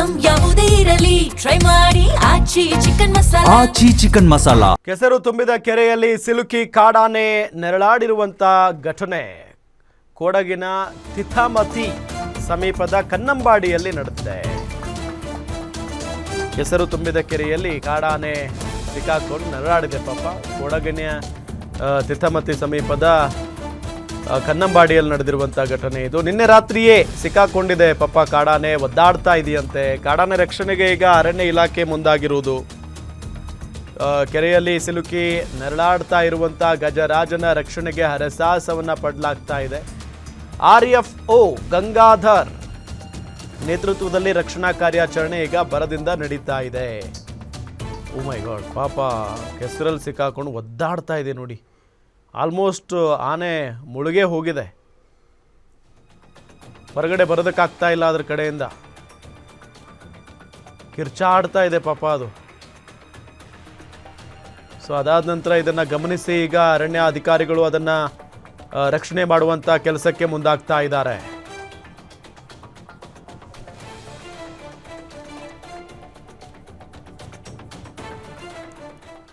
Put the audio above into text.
Item ಯಾವುದೇ ಇರಲಿ try ಮಾಡಿ ಆಚಿ ಚಿಕನ್ ಮಸಾಲಾ. ಕೆಸರು ತುಂಬಿದ ಕೆರೆಯಲ್ಲಿ ಸಿಲುಕಿ ಕಾಡಾನೆ ನೆರಳಾಡಿರುವಂತ ಘಟನೆ ಕೊಡಗಿನ ತಿಥಮತಿ ಸಮೀಪದ ಕನ್ನಂಬಾಡಿಯಲ್ಲಿ ನಡೆದಿದೆ. ಕೆಸರು ತುಂಬಿದ ಕೆರೆಯಲ್ಲಿ ಕಾಡಾನೆ ಸಿಕ್ಕಾಕೊಂಡು ನೆರಳಾಡಿದೆ ಪಾಪ. ಕೊಡಗಿನ ತಿಥಮತಿ ಸಮೀಪದ ಕನ್ನಂಬಾಡಿಯಲ್ಲಿ ನಡೆದಿರುವಂಥ ಘಟನೆ ಇದು. ನಿನ್ನೆ ರಾತ್ರಿಯೇ ಸಿಕ್ಕಾಕೊಂಡಿದೆ ಪಾಪ ಕಾಡಾನೆ, ಒದ್ದಾಡ್ತಾ ಇದೆಯಂತೆ. ಕಾಡಾನೆ ರಕ್ಷಣೆಗೆ ಈಗ ಅರಣ್ಯ ಇಲಾಖೆ ಮುಂದಾಗಿರುವುದು. ಕೆರೆಯಲ್ಲಿ ಸಿಲುಕಿ ನೆರಳಾಡ್ತಾ ಇರುವಂಥ ಗಜರಾಜನ ರಕ್ಷಣೆಗೆ ಹರಸಾಹಸವನ್ನು ಪಡಲಾಗ್ತಾ ಇದೆ. RFO ಗಂಗಾಧರ್ ನೇತೃತ್ವದಲ್ಲಿ ರಕ್ಷಣಾ ಕಾರ್ಯಾಚರಣೆ ಈಗ ಭರದಿಂದ ನಡೀತಾ ಇದೆ. ಓ ಮೈ ಗಾಡ್, ಪಾಪ ಕೆಸರಲ್ಲಿ ಸಿಕ್ಕಾಕೊಂಡು ಒದ್ದಾಡ್ತಾ ಇದೆ ನೋಡಿ. ಆಲ್ಮೋಸ್ಟ್ ಆನೆ ಮುಳುಗೆ ಹೋಗಿದೆ, ಹೊರಗಡೆ ಬರೋದಕ್ಕಾಗ್ತಾ ಇಲ್ಲ. ಅದ್ರ ಕಡೆಯಿಂದ ಕಿರ್ಚಾಡ್ತಾ ಇದೆ ಪಾಪ ಅದು. ಸೊ ಅದಾದ ನಂತರ ಇದನ್ನು ಗಮನಿಸಿ ಈಗ ಅರಣ್ಯ ಅಧಿಕಾರಿಗಳು ಅದನ್ನು ರಕ್ಷಣೆ ಮಾಡುವಂಥ ಕೆಲಸಕ್ಕೆ ಮುಂದಾಗ್ತಾ ಇದ್ದಾರೆ.